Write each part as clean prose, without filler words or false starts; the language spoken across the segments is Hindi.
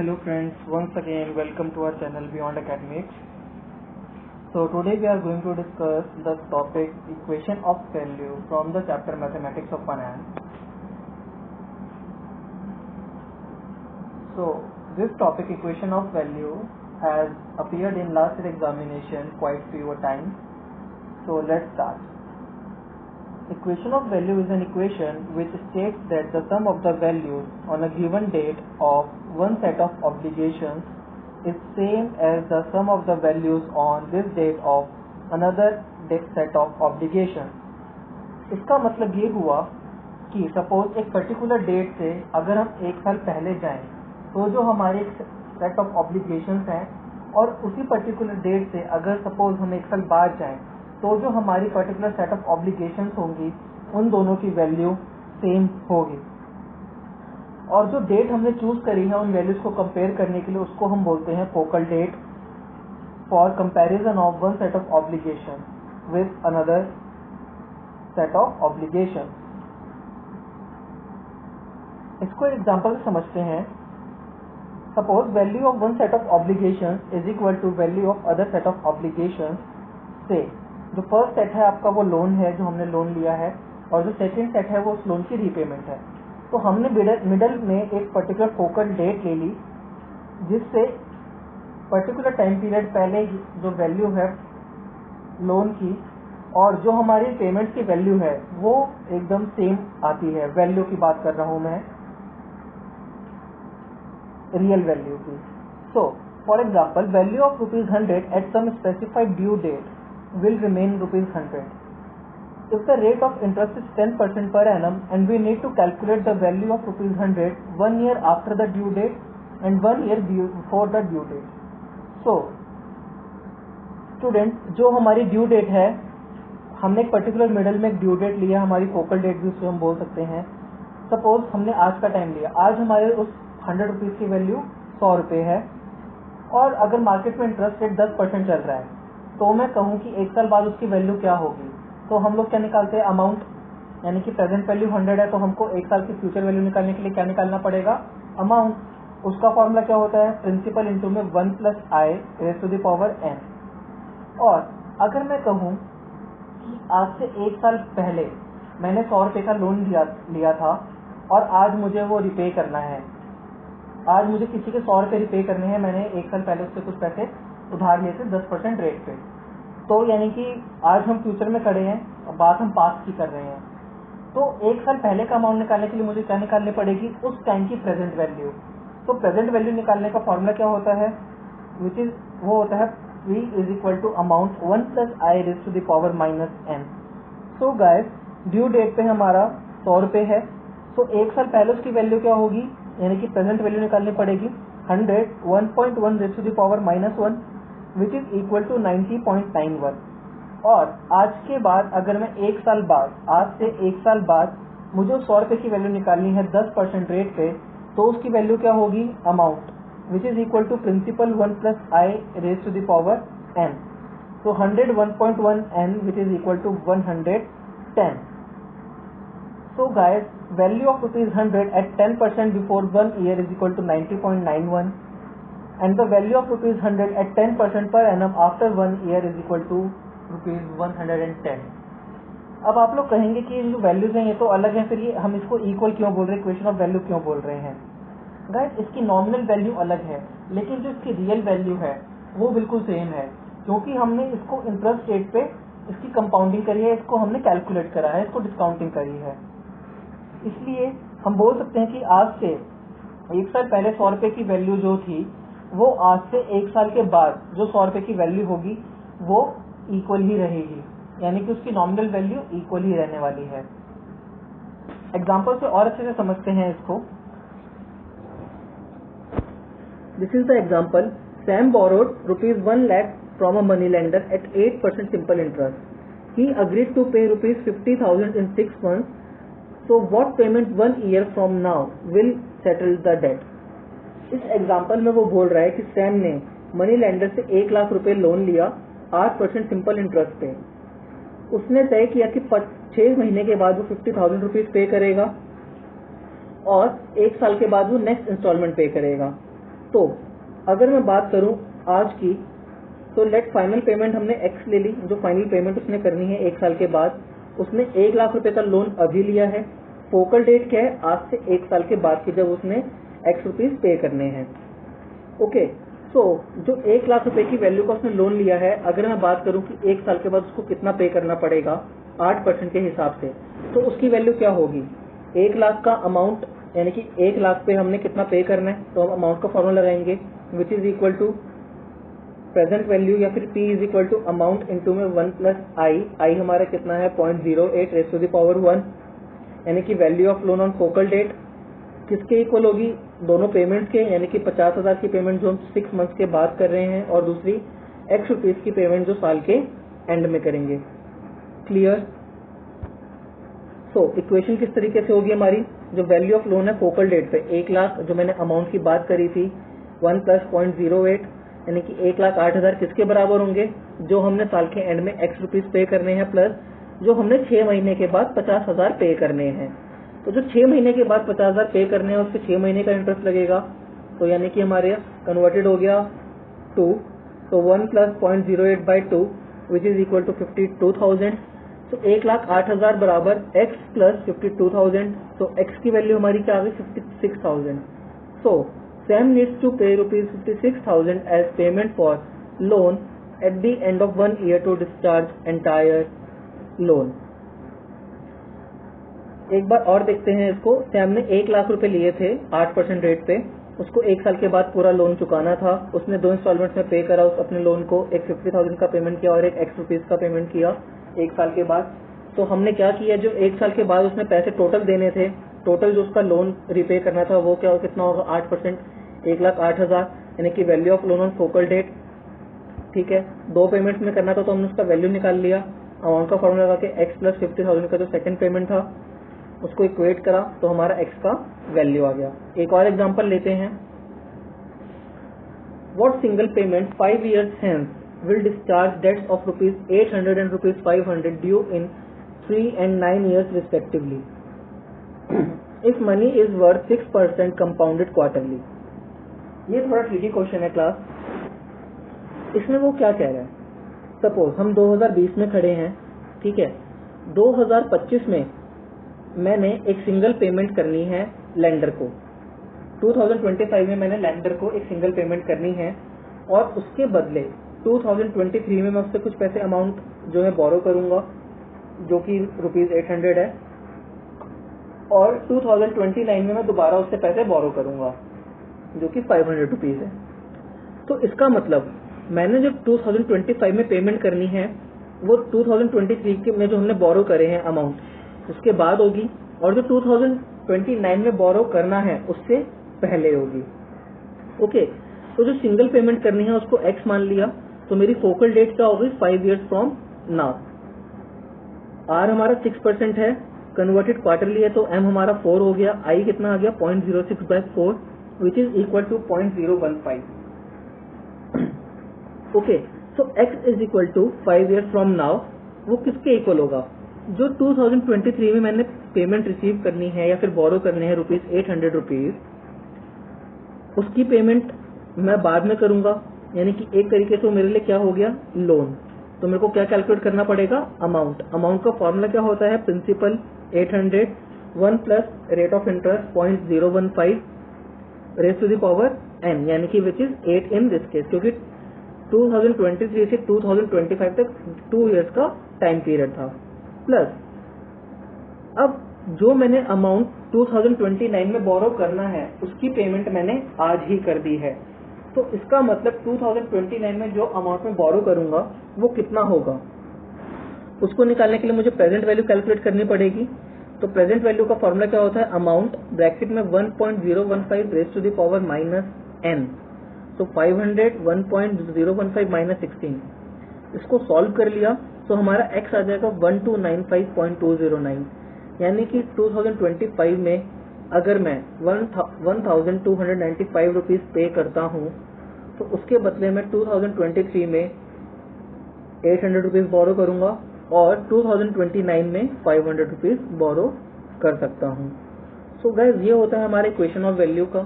Hello friends, once again welcome to our channel Beyond Academics. So today we are going to discuss the topic equation of value from the chapter Mathematics of Finance. So this topic equation of value has appeared in last year examination quite few times. So let's start. Equation of value is an equation which states that the sum of the values on a given date of one set of obligations is same as the sum of the values on this date of another set of obligations. इसका मतलब ये हुआ कि सपोज एक पर्टिकुलर डेट से अगर हम एक साल पहले जाएं तो जो हमारे सेट ऑफ ऑब्लिगेशंस हैं और उसी पर्टिकुलर डेट से अगर सपोज हम एक साल बाद जाएं तो जो हमारी पर्टिकुलर सेट ऑफ ऑब्लिगेशंस होंगी उन दोनों की वैल्यू सेम होगी। और जो डेट हमने चूज करी है उन वैल्यूज को कंपेयर करने के लिए उसको हम बोलते हैं focal date for comparison of one set of obligation with another set of obligation. इसको एग्जांपल से समझते हैं। Suppose value of one set of obligation is equal to value of other set of obligation. से जो फर्स्ट सेट है आपका वो लोन है जो हमने लोन लिया है और जो सेकंड सेट है वो उस लोन की रीपेमेंट है। तो हमने मिडल में एक पर्टिकुलर फोकल डेट ले ली जिससे पर्टिकुलर टाइम पीरियड पहले जो वैल्यू है लोन की और जो हमारी पेमेंट की वैल्यू है वो एकदम सेम आती है। वैल्यू की बात कर रहा हूं मैं, रियल वैल्यू की। So for example value of ₹100 at some specified due date will remain ₹100. If the rate of interest is 10% per annum and we need to calculate the value of ₹100 1 year after the due date and 1 year before the due date. So student जो हमारी ड्यू डेट है हमने एक पर्टिकुलर मिडल में एक ड्यू डेट लिया, हमारी फोकल डेट भी उसको हम बोल सकते हैं। सपोज हमने आज का टाइम लिया, आज हमारे उस ₹100 की वैल्यू ₹100 है और अगर मार्केट में इंटरेस्ट रेट 10% चल रहा है तो मैं कहूँ कि एक साल बाद उसकी वैल्यू क्या होगी। तो हम लोग क्या निकालते हैं, अमाउंट, यानी कि प्रेजेंट वैल्यू 100 है तो हमको एक साल की फ्यूचर वैल्यू निकालने के लिए क्या निकालना पड़ेगा, अमाउंट। उसका फॉर्मूला क्या होता है, प्रिंसिपल इंटू में 1 + i raised to the power n। और अगर मैं कहूँ कि आज से एक साल पहले मैंने ₹100 का लोन लिया था और आज मुझे वो रिपे करना है, आज मुझे किसी के ₹100 रिपे करने हैं, मैंने एक साल पहले उससे कुछ पैसे उधार लिए थे 10% रेट पे। तो यानी कि आज हम फ्यूचर में खड़े हैं और बात हम पास्ट की कर रहे हैं। तो एक साल पहले का अमाउंट निकालने के लिए मुझे क्या निकालनी पड़ेगी, उस टाइम की प्रेजेंट वैल्यू। तो प्रेजेंट वैल्यू निकालने का फॉर्मूला क्या होता है, वो होता है V = amount 1 + i raised to the power -n। So guys due date पे हमारा ₹100 है, तो एक साल पहले उसकी वैल्यू क्या होगी, यानी कि प्रेजेंट वैल्यू निकालनी पड़ेगी 100 1.1 raised to the power -1 which is equal to 90.91। और आज के बाद अगर मैं एक साल बाद, आज से एक साल बाद मुझे ₹100 की वैल्यू निकालनी है 10% रेट पे, तो उसकी वैल्यू क्या होगी, amount which is equal to principal 1 + i raised to the power n। तो 100 1.1 n which is equal to 110। So guys value of ₹100 at 10% before 1 year is equal to 90.91 and the value of ₹100 at 10% per annum after 1 year is equal to ₹110। अब आप लोग कहेंगे कि ये जो वैल्यूज हैं ये तो अलग हैं, फिर ये हम इसको इक्वल क्यों बोल रहे हैं, इक्वेशन ऑफ वैल्यू क्यों बोल रहे हैं। गाइस इसकी नॉमिनल वैल्यू अलग है लेकिन जो इसकी रियल वैल्यू है वो बिल्कुल सेम है, क्योंकि हमने इसको इंटरेस्ट रेट पे इसकी कंपाउंडिंग करी है, इसको हमने कैलकुलेट करा है, इसको डिस्काउंटिंग करी है। इसलिए हम बोल सकते हैं कि आज से एक साल पहले ₹100 की वैल्यू जो थी वो आज से एक साल के बाद जो ₹100 की वैल्यू होगी वो इक्वल ही रहेगी, यानी कि उसकी नॉमिनल वैल्यू इक्वल ही रहने वाली है। एग्जांपल से और अच्छे से समझते हैं इसको। This is the example, Sam borrowed ₹1 lakh from a money lender at 8% simple interest. He agreed to pay ₹50,000 in 6 months। So what payment 1 year from now will settle the debt। इस एग्जाम्पल में वो बोल रहा है कि सैम ने मनी लेंडर से ₹1 लाख लोन लिया 8% सिंपल इंटरेस्ट पे। उसने तय किया कि 6 महीने के बाद वो ₹50,000 पे करेगा और 1 साल के बाद वो नेक्स्ट इंस्टॉलमेंट पे करेगा। तो अगर मैं बात करूं आज की, तो लेट फाइनल पेमेंट हमने एक्स ले ली, जो फाइनल पेमेंट उसने करनी है 1 साल के बाद। उसने 1 लाख रुपए का लोन अभी लिया है। फोकल डेट क्या है? आज से 1 साल के बाद की, जब उसने एक्स रुपीज पे करने हैं। ओके, सो जो 1 लाख रुपए की वैल्यू का उसने लोन लिया है, अगर मैं बात करूं कि 1 साल के बाद उसको कितना पे करना पड़ेगा 8% के हिसाब से, तो उसकी वैल्यू क्या होगी? 1 लाख का अमाउंट, यानी कि 1 लाख पे हमने कितना पे करना है, तो हम अमाउंट का फॉर्मूला लगाएंगे, which is equal to present value या फिर P is equal to amount into में 1 प्लस आई हमारा कितना है 0.08 रेज़ टू द पावर 1, यानी कि value of loan on focal date किसके इक्वल होगी? दोनों पेमेंट्स के, यानी कि 50,000 की पेमेंट जो हम 6 मंथ्स के बाद कर रहे हैं, और दूसरी एक्स रुपीज की पेमेंट जो साल के एंड में करेंगे। क्लियर? सो इक्वेशन किस तरीके से होगी हमारी? जो वैल्यू ऑफ लोन है फोकल डेट पे 1 लाख, जो मैंने अमाउंट की बात करी थी 1 प्लस 0.08, यानी कि 1,08,000 किसके बराबर होंगे? जो हमने साल के एंड में एक्स रुपीज पे करने हैं, प्लस जो हमने 6 महीने के बाद 50,000 पे करने हैं। तो जो 6 महीने के बाद 50,000 पे करने हैं, उस पर 6 महीने का इंटरेस्ट लगेगा, तो यानी कि हमारे कन्वर्टेड हो गया 2, तो 1 plus 0.08 by 2 which is equal to 52,000। तो 1,08,000 बराबर x प्लस 52,000, तो x की वैल्यू हमारी क्या आ गई? 56,000। सो Sam needs to pay rupees 56,000 as payment for loan at the end of 1 year to discharge entire loan। एक बार और देखते हैं इसको। सैम ने 1 लाख रुपए लिए थे 8% रेट पे, उसको 1 साल के बाद पूरा लोन चुकाना था। उसने 2 इंस्टॉलमेंट्स में पे करा उस अपने लोन को, एक 50,000 का पेमेंट किया और एक एक्स रुपीज का पेमेंट किया 1 साल के बाद। तो हमने क्या किया, जो 1 साल के बाद उसने पैसे टोटल देने थे, टोटल जो उसका लोन रिपे करना था वो क्या कितना होगा? 8%, 1,08,000, यानी कि value of loan on focal date. ठीक है, 2 पेमेंट्स में करना था तो हमने उसका वैल्यू निकाल लिया, अमाउंट का फॉर्मूला लगा के एक्स प्लस 50,000 का जो सेकंड पेमेंट था उसको इक्वेट करा, तो हमारा एक्स का वैल्यू आ गया। एक और एग्जांपल लेते हैं। What single payment 5 years hence will discharge debts of rupees 800 and rupees 500 due in 3 and 9 years respectively if money is worth 6% compounded quarterly। ये थोड़ा ट्रिकी क्वेश्चन है क्लास। इसमें वो क्या कह रहा है? सपोज हम 2020 में खड़े हैं, ठीक है, 2025 में मैंने एक सिंगल पेमेंट करनी है लेंडर को, 2025 में मैंने लेंडर को एक सिंगल पेमेंट करनी है, और उसके बदले 2023 में मैं उससे कुछ पैसे अमाउंट जो है बोरो करूंगा, जो कि ₹800 है, और 2029 में मैं दोबारा उससे पैसे बोरो करूंगा जो कि ₹500 है। तो इसका मतलब मैंने जब 2025 में पेमेंट करनी है वो 2023 के में जो हमने बोरो करे हैं अमाउंट उसके बाद होगी, और जो 2029 में बोरो करना है उससे पहले होगी। ओके, तो जो सिंगल पेमेंट करनी है उसको x मान लिया, तो मेरी फोकल डेट क्या होगी? 5 years फ्रॉम नाउ। r हमारा 6% है, कन्वर्टेड क्वार्टरली है, तो m हमारा 4 हो गया, i कितना आ गया? 0.06 by 4 which is equal to 0.015। Okay, so x is equal to 5 years from now, वो किसके इक्वल होगा? जो 2023 में मैंने पेमेंट रिसीव करनी है या फिर बोरो करने हैं ₹800, उसकी पेमेंट मैं बाद में करूंगा, यानी कि एक तरीके से मेरे लिए क्या हो गया? लोन। तो मेरे को क्या कैलकुलेट करना पड़ेगा? अमाउंट। अमाउंट का फॉर्मूला क्या होता है? Principal 800 1 plus rate of interest 0.015 raise to the power n, यानी कि which is 8 in this case, क्योंकि 2023 से 2025 तक 2 years का टाइम पीरियड था। प्लस अब जो मैंने अमाउंट 2029 में बोरो करना है उसकी पेमेंट मैंने आज ही कर दी है, तो इसका मतलब 2029 में जो अमाउंट में बोरो करूंगा वो कितना होगा? उसको निकालने के लिए मुझे प्रेजेंट वैल्यू कैलकुलेट करनी पड़ेगी। तो प्रेजेंट वैल्यू का फॉर्मूला क्या होता है? अमाउंट ब्रैकेट में 1.015 raise to the power -n, तो 500 1.015 -16। इसको सॉल्व कर लिया तो हमारा x आ जाएगा 1295.209, यानी कि 2025 में अगर मैं 1,295 रुपीज पे करता हूँ तो उसके बदले में 2023 में 800 रुपीज बोरो करूंगा और 2029 में 500 रुपीज बोरो कर सकता हूँ। सो गाइस, ये होता है हमारे इक्वेशन ऑफ वैल्यू का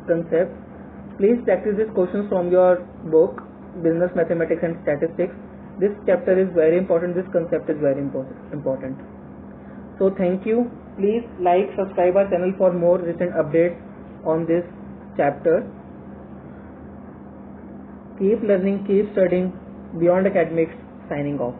concept. Please practice these questions from your book, Business Mathematics and Statistics. This chapter is very important. This concept is very important. So thank you. Please like, subscribe our channel for more recent updates on this chapter. Keep learning, keep studying. Beyond Academics signing off.